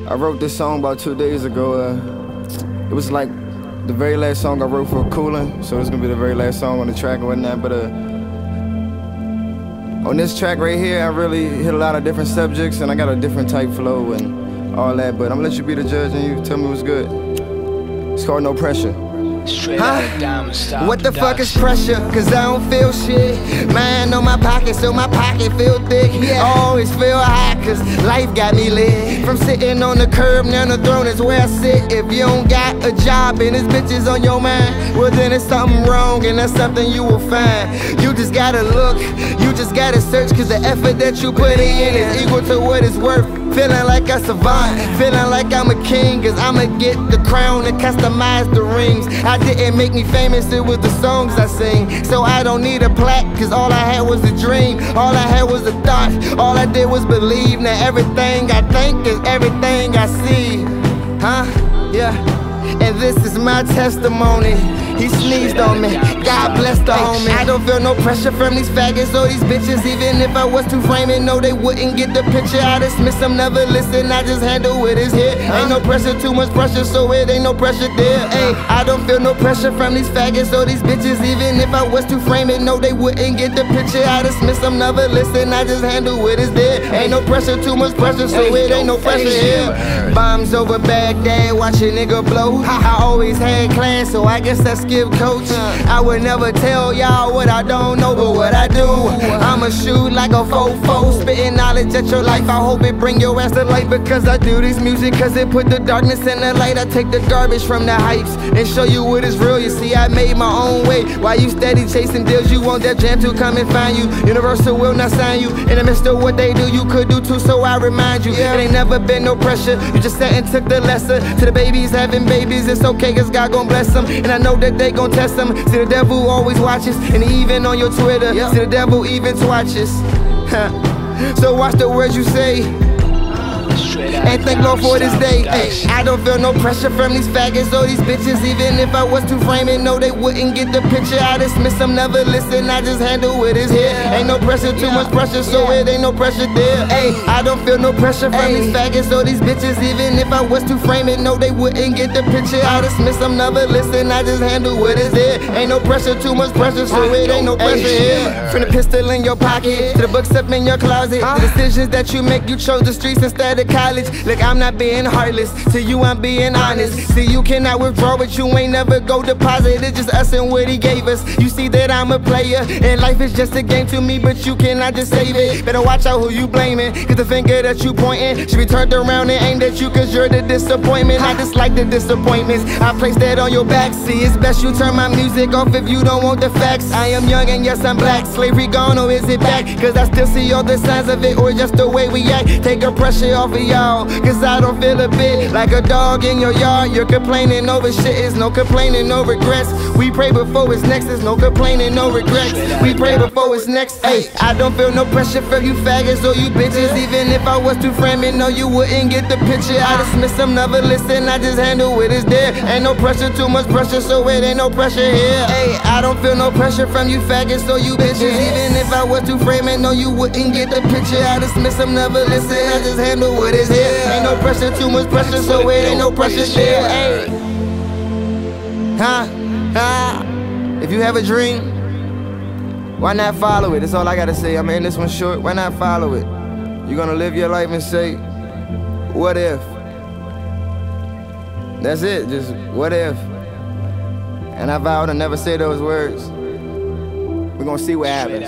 I wrote this song about 2 days ago. It was like the very last song I wrote for Coolin', so it's gonna be the very last song on the track and whatnot. But on this track right here, I really hit a lot of different subjects, and I got a different type flow and all that. But I'm gonna let you be the judge and you tell me what's good. It's called No Pressure. What the fuck is pressure? Cause I don't feel shit. Mine on my pocket, so my pocket feel thick. I always feel high, cause life got me lit. From sitting on the curb, now the throne is where I sit. If you don't got a job and this bitch is on your mind, well then it's something wrong, and that's something you will find. You just gotta look, you just gotta search, cause the effort that you put in is equal to what it's worth. Feeling like a savant, feeling like I'm a king, cause I'ma get the crown and customize the rings. I didn't make me famous, it was the songs I sing. So I don't need a plaque, cause all I had was a dream. All I had was a thought, all I did was believe. Now everything I think is everything I see. Yeah. And this is my testimony. He sneezed on me, God bless the homie. I don't feel no pressure from these faggots or these bitches. Even if I was to frame it, no, they wouldn't get the picture. I dismiss them, never listen, I just handle with his head. Ain't no pressure, too much pressure, so it ain't no pressure there. Ay, I don't feel no pressure from these faggots or these bitches. Even if I was to frame it, no, they wouldn't get the picture. I dismiss them, never listen, I just handle with his head. Ain't no pressure, too much pressure, so it ain't no pressure here. Bombs over Baghdad, watch a nigga blow. I always had class, so I guess I skip coach. I would never tell y'all what I don't know, but what I do, I'ma shoot like a fofo, spitting knowledge at your life. I hope it bring your ass to life, because I do this music cause it put the darkness in the light. I take the garbage from the hypes and show you what is real. You see, I made my own way. While you steady chasing deals, you want that jam to come and find you. Universal will not sign you. In the midst of what they do, you could do too, so I remind you, it ain't never been no pressure. You just sat and took the lesser. To the babies having babies, it's okay cause God gon' bless them. And I know that they gon' test them. See, the devil always watches, and even on your Twitter, see, the devil even watches. So watch the words you say, and thank Lord for this day. Ay, I don't feel no pressure from these faggots or these bitches. Even if I was to frame it, no, they wouldn't get the picture. I dismiss them, never listen, I just handle with his head. Ain't no pressure, too much pressure, so it ain't no pressure there. Ay, I don't feel no pressure from these faggots or these bitches. Even if I was to frame it, no, they wouldn't get the picture. I dismiss them, never listen, I just handle with his head. Ain't no pressure, too much pressure, so it ain't no pressure here. From the pistol in your pocket to the books up in your closet, the decisions that you make, you chose the streets instead of college. Look, I'm not being heartless, to you I'm being honest. See, you cannot withdraw, but you ain't never go deposit. It's just us and what he gave us. You see that I'm a player, and life is just a game to me, but you cannot just save it. Better watch out who you blaming, cause the finger that you pointing should be turned around and aimed at you, cause you're the disappointment. I dislike the disappointments, I place that on your back. See, it's best you turn my music off if you don't want the facts. I am young and yes I'm black, slavery gone or is it back? Cause I still see all the signs of it, or just the way we act. Take the pressure off of y'all, cause I don't feel a bit like a dog in your yard. You're complaining over shit, it's no complaining, no regrets. We pray before it's next, it's no complaining, no regrets. We pray before it's next. Hey, I don't feel no pressure from you faggots or you bitches. Even if I was to frame it, no, you wouldn't get the picture. I dismiss them, never listen, I just handle what is there. Ain't no pressure, too much pressure, so it ain't no pressure here. Hey, I don't feel no pressure from you faggots or you bitches. Even if I was to frame it, no, you wouldn't get the picture. I dismiss them, never listen, I just handle what is here. Ain't no pressure, too much pressure, so it ain't no pressure there. Ay. If you have a dream, why not follow it? That's all I gotta say. I'm in this one short. Why not follow it? You're gonna live your life and say, what if? That's it, just what if? And I vow to never say those words. We're gonna see what happens.